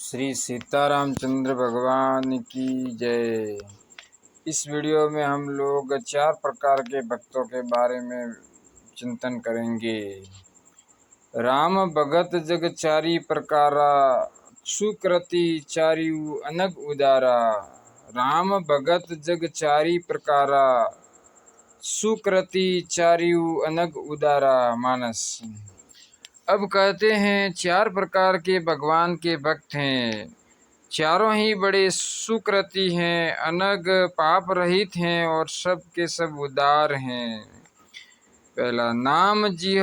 श्री सीतारामचंद्र भगवान की जय। इस वीडियो में हम लोग 4 प्रकार के भक्तों के बारे में चिंतन करेंगे। राम भगत जग चारि प्रकारा, सुकृति चारियु अनग उदारा। राम भगत जग चारि प्रकारा, सुकृति चारियु अनग उदारा। मानस। अब कहते हैं 4 प्रकार के भगवान के भक्त हैं। चारों ही बड़े सुकृति हैं, अनग पाप रहित हैं और सब के सब उदार हैं। पहला, नाम जिह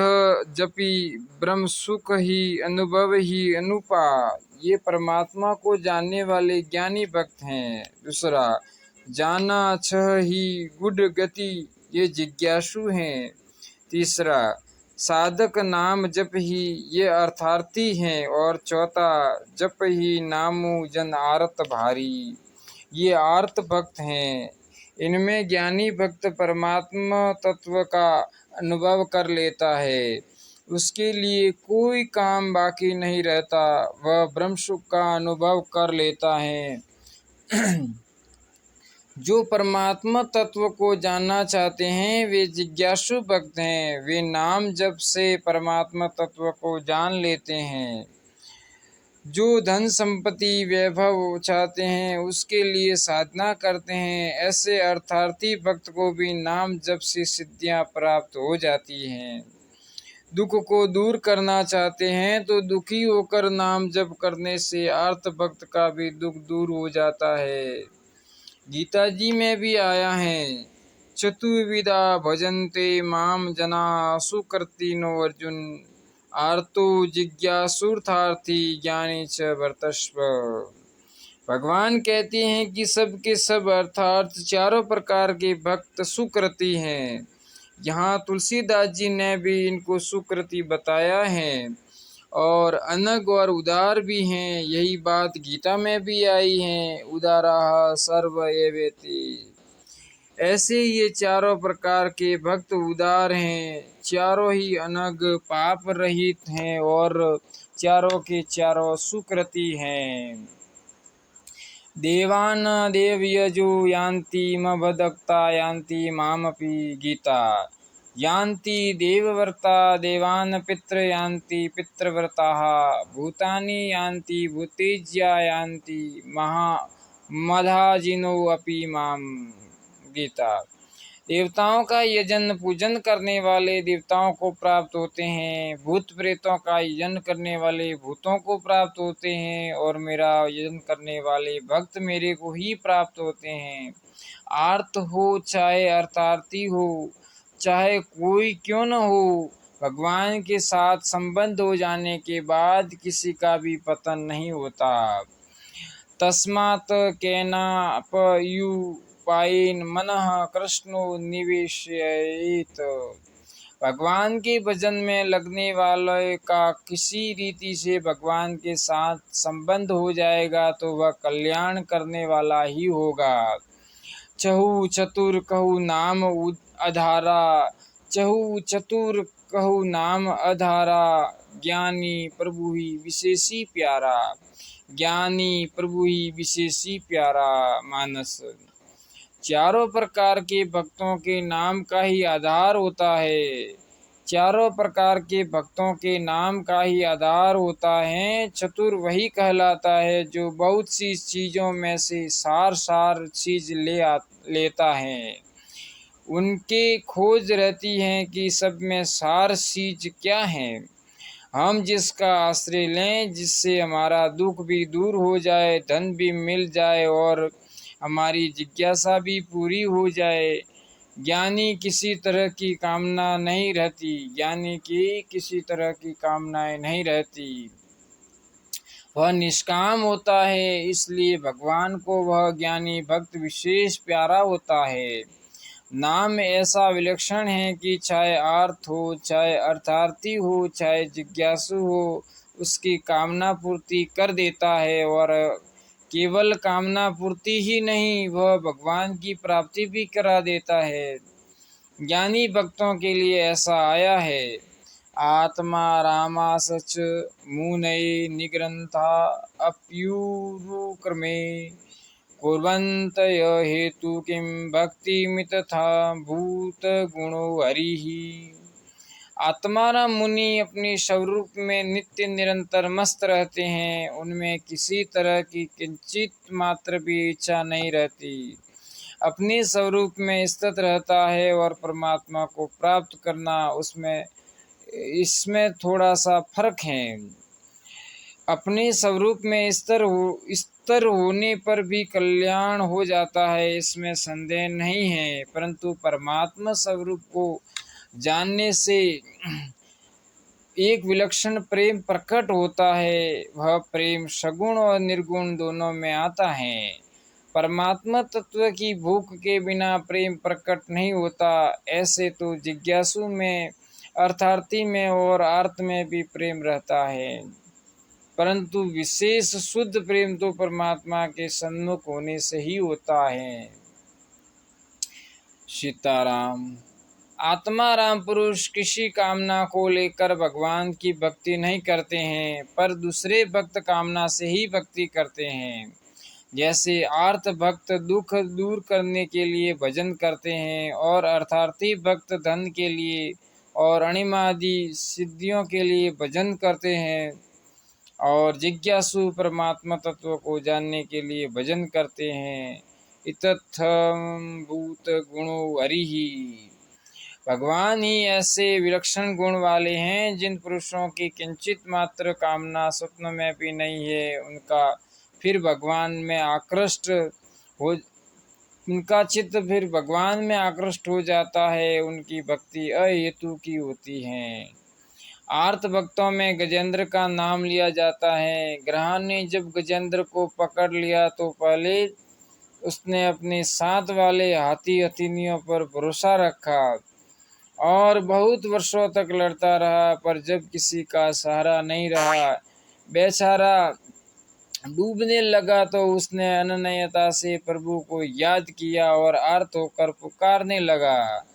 जपी ब्रह्म सुख ही अनुभव ही अनुपा। ये परमात्मा को जानने वाले ज्ञानी भक्त हैं। दूसरा, जाना छह ही गुड गति, ये जिज्ञासु हैं। तीसरा, साधक नाम जप ही, ये अर्थार्थी हैं। और चौथा, जप ही नामु जन आरत भारी, ये आर्त भक्त हैं। इनमें ज्ञानी भक्त परमात्मा तत्व का अनुभव कर लेता है, उसके लिए कोई काम बाकी नहीं रहता, वह ब्रह्म सुख का अनुभव कर लेता है। जो परमात्मा तत्व को जानना चाहते हैं वे जिज्ञासु भक्त हैं। वे नाम जप से परमात्मा तत्व को जान लेते हैं। जो धन संपत्ति वैभव चाहते हैं उसके लिए साधना करते हैं। ऐसे अर्थार्थी भक्त को भी नाम जप से सिद्धियां प्राप्त हो जाती हैं। दुख को दूर करना चाहते हैं तो दुखी होकर नाम जप करने से आर्त भक्त का भी दुख दूर हो जाता है। गीता जी में भी आया है, चतुर्विधा भजन्ते माम जना सुकृतिनो अर्जुन, आर्तो जिज्ञासुर्थार्थी ज्ञानी च वर्तस्व। भगवान कहते हैं कि सब के सब अर्थात चारों प्रकार के भक्त सुकृति हैं। यहाँ तुलसीदास जी ने भी इनको सुकृति बताया है और अनग और उदार भी हैं। यही बात गीता में भी आई है, उदाराः सर्व एवेति। ऐसे ये चारों प्रकार के भक्त उदार हैं, चारों ही अनग पाप रहित हैं और चारों के चारों सुकृति हैं। देवान देवयजो यान्ति मभदक्ता यान्ति मामपि। गीता। यान्ति देवव्रता देवान् पितृ यान्ति पितृव्रताः, भूतानि यान्ति भूतेज्या यान्ति मधाजिनो अपि माम। गीता। देवताओं का यजन पूजन करने वाले देवताओं को प्राप्त होते हैं, भूत प्रेतों का यजन करने वाले भूतों को प्राप्त होते हैं और मेरा यजन करने वाले भक्त मेरे को ही प्राप्त होते हैं। आर्त हो चाहे अर्थार्थी हो, चाहे कोई क्यों न हो, भगवान के साथ संबंध हो जाने के बाद किसी का भी पतन नहीं होता। तस्मात् केनाप्युपायेन मनः कृष्णो निवेशयेत्। भगवान के भजन में लगने वाले का किसी रीति से भगवान के साथ संबंध हो जाएगा तो वह कल्याण करने वाला ही होगा। चहु चतुर कहु नाम अधारा, चहु चतुर कहु नाम अधारा, ज्ञानी प्रभु ही विशेषी प्यारा। ज्ञानी प्रभु ही विशेषी प्यारा। मानस। चारों प्रकार के भक्तों के नाम का ही आधार होता है। चारों प्रकार के भक्तों के नाम का ही आधार होता है। चतुर वही कहलाता है जो बहुत सी चीज़ों में से सार चीज लेता है। उनके खोज रहती है कि सब में सार चीज क्या है। हम जिसका आश्रय लें, जिससे हमारा दुख भी दूर हो जाए, धन भी मिल जाए और हमारी जिज्ञासा भी पूरी हो जाए। ज्ञानी किसी तरह की कामना नहीं रहती, ज्ञानी की किसी तरह की कामनाएं नहीं रहती, वह निष्काम होता है। इसलिए भगवान को वह ज्ञानी भक्त विशेष प्यारा होता है। नाम ऐसा विलक्षण है कि चाहे आर्थ हो, चाहे अर्थार्थी हो, चाहे जिज्ञासु हो, उसकी कामना पूर्ति कर देता है। और केवल कामना पूर्ति ही नहीं, वह भगवान की प्राप्ति भी करा देता है। ज्ञानी भक्तों के लिए ऐसा आया है। आत्मा रामासच मुनये निग्रन्था अप्यूरुक्रमे कुर्वन्तय हेतु किं भक्तिमितथा भूतगुणो हरिः। आत्माराम मुनि अपनी स्वरूप में नित्य निरंतर मस्त रहते हैं। उनमें किसी तरह की किंचित मात्र भी इच्छा नहीं रहती। अपने स्वरूप में स्थित रहता है और परमात्मा को प्राप्त करना उसमें इसमें थोड़ा सा फर्क है। अपने स्वरूप में स्थिर होने पर भी कल्याण हो जाता है, इसमें संदेह नहीं है। परंतु परमात्मा स्वरूप को जानने से एक विलक्षण प्रेम प्रकट होता है। वह प्रेम सगुण और निर्गुण दोनों में आता है। परमात्मा तत्व की भूख के बिना प्रेम प्रकट नहीं होता। ऐसे तो जिज्ञासु में, अर्थार्थी में और आर्त में भी प्रेम रहता है, परंतु विशेष शुद्ध प्रेम तो परमात्मा के सन्मुख होने से ही होता है। सीताराम। आत्मा राम पुरुष किसी कामना को लेकर भगवान की भक्ति नहीं करते हैं, पर दूसरे भक्त कामना से ही भक्ति करते हैं। जैसे आर्त भक्त दुख दूर करने के लिए भजन करते हैं और अर्थार्थी भक्त धन के लिए और अणिमादि सिद्धियों के लिए भजन करते हैं, और जिज्ञासु परमात्मा तत्व को जानने के लिए भजन करते हैं। इत्थं भूत गुणो हरिहि। भगवान ही ऐसे विलक्षण गुण वाले हैं जिन पुरुषों की किंचित मात्र कामना स्वप्न में भी नहीं है। उनका चित्त फिर भगवान में आकृष्ट हो जाता है। उनकी भक्ति अहेतु की होती है। आर्त भक्तों में गजेंद्र का नाम लिया जाता है। ग्रहण ने जब गजेंद्र को पकड़ लिया तो पहले उसने अपने साथ वाले हाथी हथिनियों पर भरोसा रखा और बहुत वर्षों तक लड़ता रहा, पर जब किसी का सहारा नहीं रहा, बेचारा डूबने लगा, तो उसने अनन्यता से प्रभु को याद किया और आर्त होकर पुकारने लगा,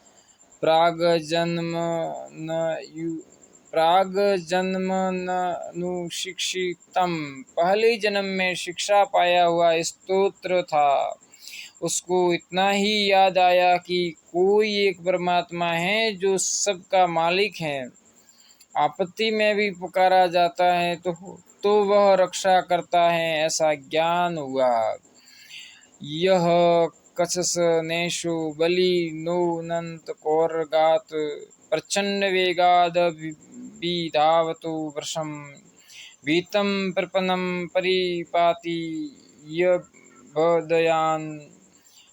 प्राग जन्म न शिक्षितम। पहले जन्म में शिक्षा पाया हुआ स्तोत्र था। उसको इतना ही याद आया कि कोई एक परमात्मा है जो सबका मालिक है। आपत्ति में भी पुकारा जाता है तो वह रक्षा करता है, ऐसा ज्ञान हुआ। यह कछस नेशु बलि नो नंत कौरगात प्रचंड वेगाद विधावतु वृषम भीतम प्रपन्नम परिपाति यदयान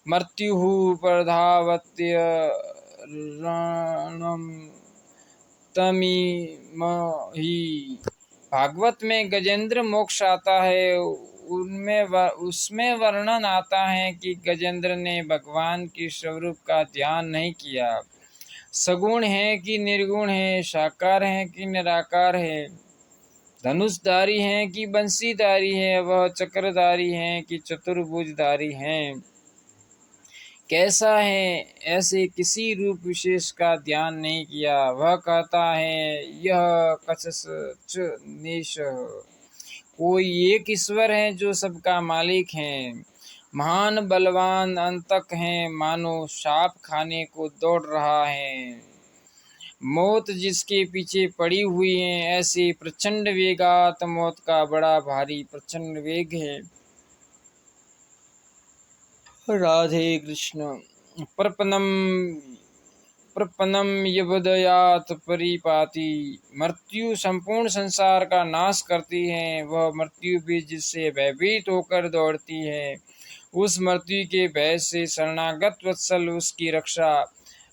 मृत्यु प्रधावत्य रणम तमीमहि। भागवत में गजेंद्र मोक्ष आता है। उसमें वर्णन आता है कि गजेंद्र ने भगवान की स्वरूप का ध्यान नहीं किया। सगुण है कि निर्गुण है, साकार है कि निराकार है, धनुषधारी है कि बंशीधारी है, वह चक्रधारी है कि चतुर्भुजधारी है, कैसा है, ऐसे किसी रूप विशेष का ध्यान नहीं किया। वह कहता है यह कछच नेश। कोई एक ईश्वर है जो सबका मालिक है, महान बलवान अंतक है, मानो सांप खाने को दौड़ रहा है, मौत जिसके पीछे पड़ी हुई है, ऐसे प्रचंड वेगात मौत का बड़ा भारी प्रचंड वेग है। राधे कृष्ण। प्रपन्नम यबदयात परिपाति। मृत्यु संपूर्ण संसार का नाश करती है। वह मृत्यु भी जिससे भयभीत होकर दौड़ती है, उस मृत्यु के भय से शरणागत वत्सल उसकी रक्षा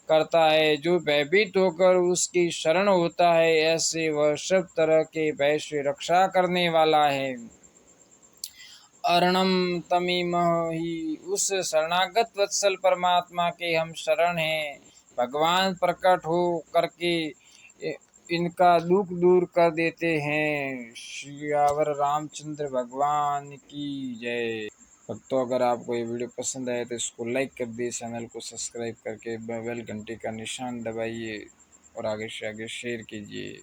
करता है। जो भयभीत होकर उसकी शरण होता है, ऐसे वह सब तरह के भय से रक्षा करने वाला है। अरणम तमीमहि। उस शरणागत वत्सल परमात्मा के हम शरण हैं। भगवान प्रकट हो करके इनका दुख दूर कर देते हैं। श्रीयावर रामचंद्र भगवान की जय। भक्तों, अगर आपको ये वीडियो पसंद आए तो इसको लाइक कर दिए, चैनल को सब्सक्राइब करके बेल घंटी का निशान दबाइए। और आगे से आगे शेयर कीजिए।